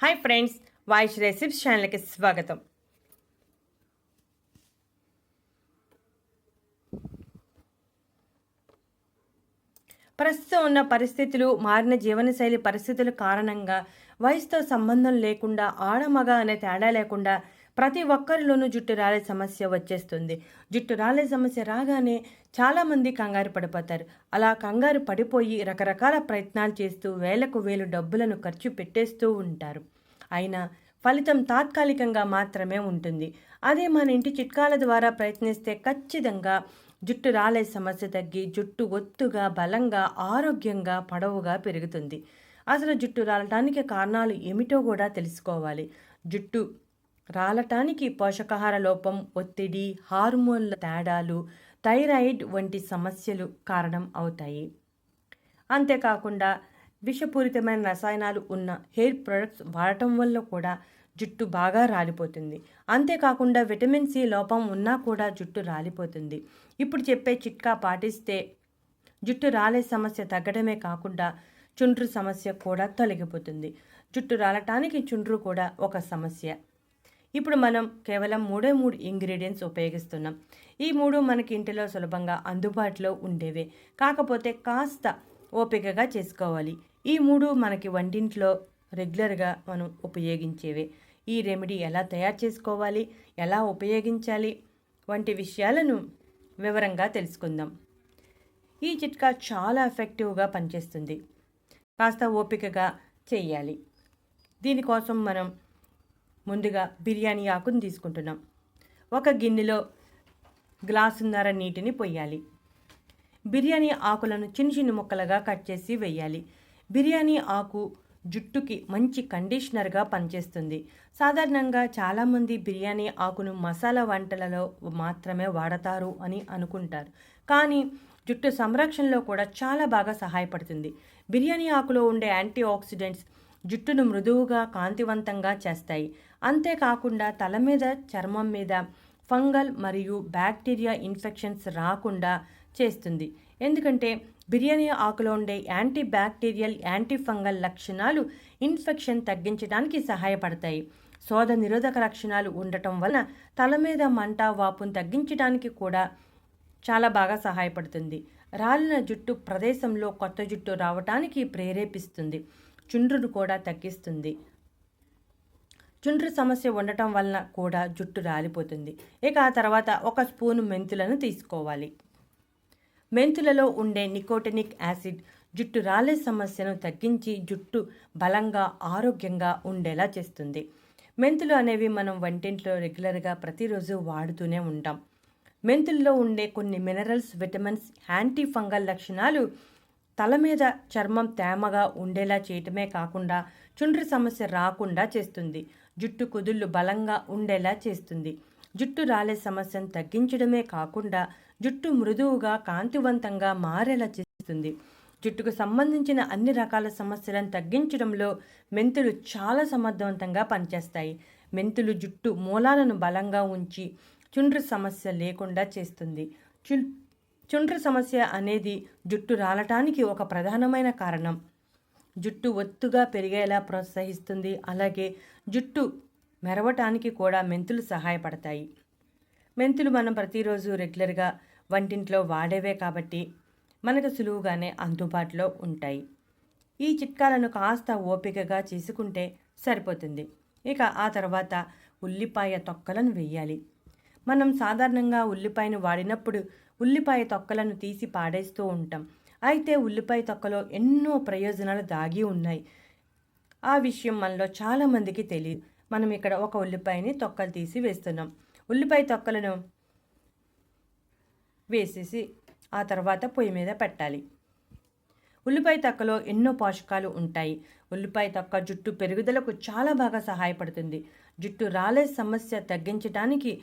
Hi friends, వాయిష్ recipes ఛానల్కి స్వాగతం. ప్రస్తుతం ఉన్న పరిస్థితులు, మారిన జీవనశైలి పరిస్థితుల కారణంగా వయసుతో సంబంధం లేకుండా, ఆడమగ అనే తేడా లేకుండా ప్రతి ఒక్కరిలోనూ జుట్టు రాలే సమస్య వచ్చేస్తుంది. జుట్టు రాలే సమస్య రాగానే చాలామంది కంగారు పడిపోతారు. అలా కంగారు పడిపోయి రకరకాల ప్రయత్నాలు చేస్తూ వేలకు వేలు డబ్బులను ఖర్చు పెట్టేస్తూ ఉంటారు. అయినా ఫలితం తాత్కాలికంగా మాత్రమే ఉంటుంది. అదే మన ఇంటి చిట్కాల ద్వారా ప్రయత్నిస్తే ఖచ్చితంగా జుట్టు రాలే సమస్య తగ్గి జుట్టు ఒత్తుగా, బలంగా, ఆరోగ్యంగా, పొడవుగా పెరుగుతుంది. అసలు జుట్టు రాలటానికి కారణాలు ఏమిటో కూడా తెలుసుకోవాలి. జుట్టు రాలటానికి పోషకాహార లోపం, ఒత్తిడి, హార్మోన్ల తేడాలు, థైరాయిడ్ వంటి సమస్యలు కారణం అవుతాయి. అంతేకాకుండా విషపూరితమైన రసాయనాలు ఉన్న హెయిర్ ప్రొడక్ట్స్ వాడటం వల్ల కూడా జుట్టు బాగా రాలిపోతుంది. అంతేకాకుండా విటమిన్ సి లోపం ఉన్నా కూడా జుట్టు రాలిపోతుంది. ఇప్పుడు చెప్పే చిట్కా పాటిస్తే జుట్టు రాలే సమస్య తగ్గడమే కాకుండా చుండ్రు సమస్య కూడా తొలగిపోతుంది. జుట్టు రాలటానికి చుండ్రు కూడా ఒక సమస్య. ఇప్పుడు మనం కేవలం మూడే 3 ఇంగ్రీడియంట్స్ ఉపయోగిస్తున్నాం. ఈ 3 మనకి ఇంటిలో సులభంగా అందుబాటులో ఉండేవే. కాకపోతే కాస్త ఓపికగా చేసుకోవాలి. ఈ 3 మనకి వంటింట్లో రెగ్యులర్గా మనం ఉపయోగించేవే. ఈ రెమెడీ ఎలా తయారు చేసుకోవాలి, ఎలా ఉపయోగించాలి వంటి విషయాలను వివరంగా తెలుసుకుందాం. ఈ చిట్కా చాలా ఎఫెక్టివ్గా పనిచేస్తుంది. కాస్త ఓపికగా చేయాలి. దీనికోసం మనం ముందుగా బిర్యానీ ఆకును తీసుకుంటున్నాం. ఒక గిన్నెలో గ్లాసున్నర నీటిని పొయ్యాలి. బిర్యానీ ఆకులను చిన్న చిన్న ముక్కలుగా కట్ చేసి వేయాలి. బిర్యానీ ఆకు జుట్టుకి మంచి కండిషనర్గా పనిచేస్తుంది. సాధారణంగా చాలామంది బిర్యానీ ఆకును మసాలా వంటలలో మాత్రమే వాడతారు అని అనుకుంటారు. కానీ జుట్టు సంరక్షణలో కూడా చాలా బాగా సహాయపడుతుంది. బిర్యానీ ఆకులో ఉండే యాంటీ ఆక్సిడెంట్స్ జుట్టును మృదువుగా, కాంతివంతంగా చేస్తాయి. అంతేకాకుండా తల మీద, చర్మం మీద ఫంగల్ మరియు బ్యాక్టీరియా ఇన్ఫెక్షన్స్ రాకుండా చేస్తుంది. ఎందుకంటే బిర్యానీ ఆకులో ఉండే యాంటీ బ్యాక్టీరియల్, యాంటీ ఫంగల్ లక్షణాలు ఇన్ఫెక్షన్ తగ్గించడానికి సహాయపడతాయి. శోధ నిరోధక లక్షణాలు ఉండటం వలన తల మీద మంట, వాపును తగ్గించడానికి కూడా చాలా బాగా సహాయపడుతుంది. రాలిన జుట్టు ప్రదేశంలో కొత్త జుట్టు రావటానికి ప్రేరేపిస్తుంది. చుండ్రును కూడా తగ్గిస్తుంది. చుండ్రు సమస్య ఉండటం వలన కూడా జుట్టు రాలిపోతుంది. ఇక ఆ తర్వాత 1 స్పూను మెంతులను తీసుకోవాలి. మెంతులలో ఉండే నికోటినిక్ యాసిడ్ జుట్టు రాలే సమస్యను తగ్గించి జుట్టు బలంగా, ఆరోగ్యంగా ఉండేలా చేస్తుంది. మెంతులు అనేవి మనం వంటింట్లో రెగ్యులర్గా ప్రతిరోజు వాడుతూనే ఉంటాం. మెంతుల్లో ఉండే కొన్ని మినరల్స్, విటమిన్స్, యాంటీ ఫంగల్ లక్షణాలు తల మీద, చర్మం తేమగా ఉండేలా చేయటమే కాకుండా చుండ్రు సమస్య రాకుండా చేస్తుంది. జుట్టు కుదుళ్ళు బలంగా ఉండేలా చేస్తుంది. జుట్టు రాలే సమస్యను తగ్గించడమే కాకుండా జుట్టు మృదువుగా, కాంతివంతంగా మారేలా చేస్తుంది. జుట్టుకు సంబంధించిన అన్ని రకాల సమస్యలను తగ్గించడంలో మెంతులు చాలా సమర్థవంతంగా పనిచేస్తాయి. మెంతులు జుట్టు మూలాలను బలంగా ఉంచి చుండ్రు సమస్య లేకుండా చేస్తుంది. చుండ్రు సమస్య అనేది జుట్టు రాలటానికి ఒక ప్రధానమైన కారణం. జుట్టు ఒత్తుగా పెరిగేలా ప్రోత్సహిస్తుంది. అలాగే జుట్టు మెరవటానికి కూడా మెంతులు సహాయపడతాయి. మెంతులు మనం ప్రతిరోజు రెగ్యులర్గా వంటింట్లో వాడేవే కాబట్టి మనకు సులువుగానే అందుబాటులో ఉంటాయి. ఈ చిట్కాలను కాస్త ఓపికగా చేసుకుంటే సరిపోతుంది. ఇక ఆ తర్వాత ఉల్లిపాయ తొక్కలను వేయాలి. మనం సాధారణంగా ఉల్లిపాయను వాడినప్పుడు ఉల్లిపాయ తొక్కలను తీసి పాడేస్తూ ఉంటాం. అయితే ఉల్లిపాయ తొక్కలో ఎన్నో ప్రయోజనాలు దాగి ఉన్నాయి. ఆ విషయం మనలో చాలామందికి తెలియదు. మనం ఇక్కడ ఒక ఉల్లిపాయని తొక్కలు తీసి వేస్తున్నాం. ఉల్లిపాయ తొక్కలను వేసేసి ఆ తర్వాత పొయ్యి మీద పెట్టాలి. ఉల్లిపాయ తొక్కలో ఎన్నో పోషకాలు ఉంటాయి. ఉల్లిపాయ తొక్క జుట్టు పెరుగుదలకు చాలా బాగా సహాయపడుతుంది. జుట్టు రాలే సమస్య తగ్గించడానికి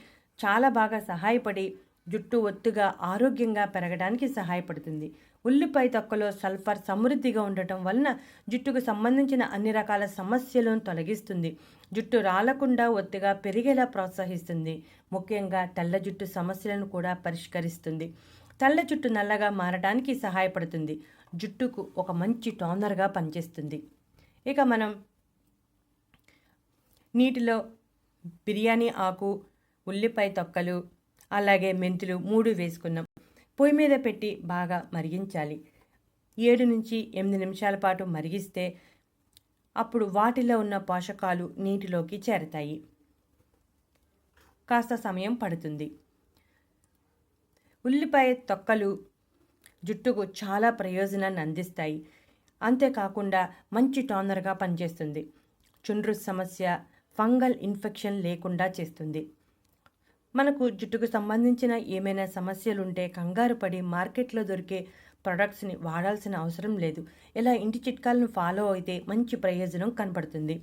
చాలా బాగా సహాయపడి జుట్టు ఒత్తుగా, ఆరోగ్యంగా పెరగడానికి సహాయపడుతుంది. ఉల్లిపాయ తొక్కలో సల్ఫర్ సమృద్ధిగా ఉండటం వలన జుట్టుకు సంబంధించిన అన్ని రకాల సమస్యలను తొలగిస్తుంది. జుట్టు రాలకుండా ఒత్తుగా పెరిగేలా ప్రోత్సహిస్తుంది. ముఖ్యంగా తెల్ల జుట్టు సమస్యలను కూడా పరిష్కరిస్తుంది. తెల్ల జుట్టు నల్లగా మారడానికి సహాయపడుతుంది. జుట్టుకు ఒక మంచి టోనర్గా పనిచేస్తుంది. ఇక మనం నీటిలో బిర్యానీ ఆకు, ఉల్లిపాయ తొక్కలు, అలాగే మెంతులు 3 వేసుకున్నాం. పొయ్యి మీద పెట్టి బాగా మరిగించాలి. 7-8 నిమిషాల పాటు మరిగిస్తే అప్పుడు వాటిలో ఉన్న పోషకాలు నీటిలోకి చేరతాయి. కాస్త సమయం పడుతుంది. ఉల్లిపాయ తొక్కలు జుట్టుకు చాలా ప్రయోజనాన్ని అందిస్తాయి. అంతేకాకుండా మంచి టోనర్గా పనిచేస్తుంది. చుండ్రు సమస్య, ఫంగల్ ఇన్ఫెక్షన్ లేకుండా చేస్తుంది. మనకు జుట్టుకు సంబంధించిన ఏమైనా సమస్యలుంటే కంగారు పడి మార్కెట్లో దొరికే ప్రొడక్ట్స్ని వాడాల్సిన అవసరం లేదు. ఇలా ఇంటి చిట్కాలను ఫాలో అయితే మంచి ప్రయోజనం కనపడుతుంది.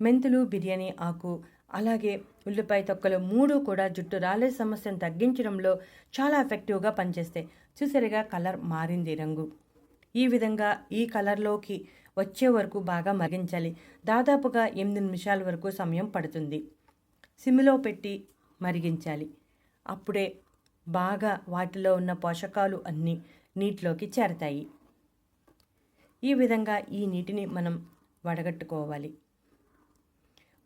మెంతులు, బిర్యానీ ఆకు, అలాగే ఉల్లిపాయ తొక్కలు 3 కూడా జుట్టు రాలే సమస్యను తగ్గించడంలో చాలా ఎఫెక్టివ్గా పనిచేస్తాయి. చూసారుగా కలర్ మారింది రంగు. ఈ విధంగా ఈ కలర్లోకి వచ్చే వరకు బాగా మరిగించాలి. దాదాపుగా 8 నిమిషాల వరకు సమయం పడుతుంది. సిమ్లో పెట్టి మరిగించాలి. అప్పుడే బాగా వాటిలో ఉన్న పోషకాలు అన్నీ నీటిలోకి చేరతాయి. ఈ విధంగా ఈ నీటిని మనం వడగట్టుకోవాలి.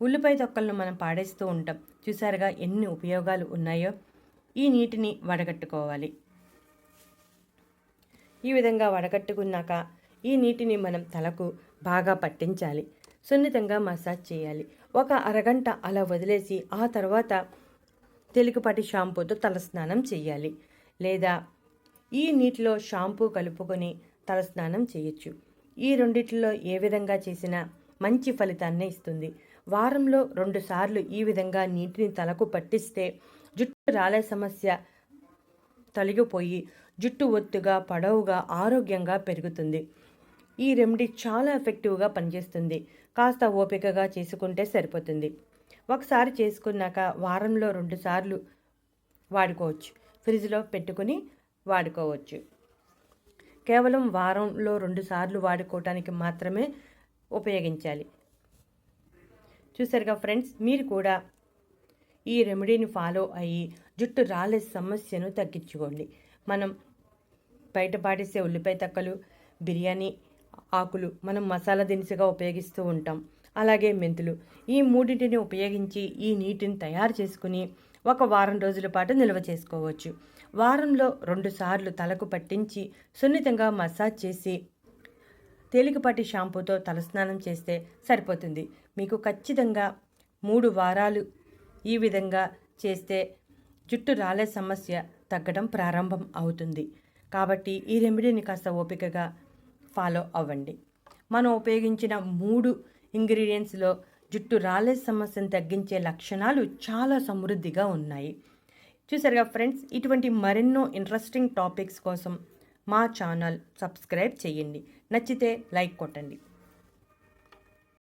ఉల్లిపాయ తొక్కలను మనం పాడేస్తూ ఉంటాం. చూసారుగా ఎన్ని ఉపయోగాలు ఉన్నాయో. ఈ నీటిని వడగట్టుకోవాలి. ఈ విధంగా వడగట్టుకున్నాక ఈ నీటిని మనం తలకు బాగా పట్టించాలి. సున్నితంగా మసాజ్ చేయాలి. ఒక అరగంట అలా వదిలేసి ఆ తర్వాత తేలికపాటి షాంపూతో తలస్నానం చేయాలి. లేదా ఈ నీటిలో షాంపూ కలుపుకొని తలస్నానం చేయొచ్చు. ఈ రెండిట్లో ఏ విధంగా చేసినా మంచి ఫలితాన్ని ఇస్తుంది. వారంలో 2 సార్లు ఈ విధంగా నీటిని తలకు పట్టిస్తే జుట్టు రాలే సమస్య తొలగిపోయి జుట్టు ఒత్తుగా, పొడవుగా, ఆరోగ్యంగా పెరుగుతుంది. ఈ రెమెడీ చాలా ఎఫెక్టివ్గా పనిచేస్తుంది. కాస్త ఓపికగా చేసుకుంటే సరిపోతుంది. ఒకసారి చేసుకున్నాక వారంలో 2 సార్లు వాడుకోవచ్చు. ఫ్రిడ్జ్లో పెట్టుకుని వాడుకోవచ్చు. కేవలం వారంలో 2 సార్లు వాడుకోవటానికి మాత్రమే ఉపయోగించాలి. చూసారుగా ఫ్రెండ్స్, మీరు కూడా ఈ రెమెడీని ఫాలో అయ్యి జుట్టు రాలే సమస్యను తగ్గించుకోండి. మనం బయట పాడేసే ఉల్లిపాయ తక్కలు, బిర్యానీ ఆకులు మనం మసాలా దినుసుగా ఉపయోగిస్తూ ఉంటాం. అలాగే మెంతులు, ఈ 3టిని ఉపయోగించి ఈ నీటిని తయారు చేసుకుని ఒక వారం రోజుల పాటు నిల్వ చేసుకోవచ్చు. వారంలో 2 సార్లు తలకు పట్టించి సున్నితంగా మసాజ్ చేసి తేలికపాటి షాంపూతో తలస్నానం చేస్తే సరిపోతుంది. మీకు ఖచ్చితంగా 3 వారాలు ఈ విధంగా చేస్తే జుట్టు రాలే సమస్య తగ్గడం ప్రారంభం అవుతుంది. కాబట్టి ఈ రెమెడీని కాస్త ఓపికగా ఫాలో అవ్వండి. మనం ఉపయోగించిన 3 ఇంగ్రీడియంట్స్లో జుట్టు రాలే సమస్యను తగ్గించే లక్షణాలు చాలా సమృద్ధిగా ఉన్నాయి. చూసారుగా ఫ్రెండ్స్, ఇటువంటి మరెన్నో ఇంట్రెస్టింగ్ టాపిక్స్ కోసం మా ఛానల్ సబ్స్క్రైబ్ చేయండి. నచ్చితే లైక్ కొట్టండి.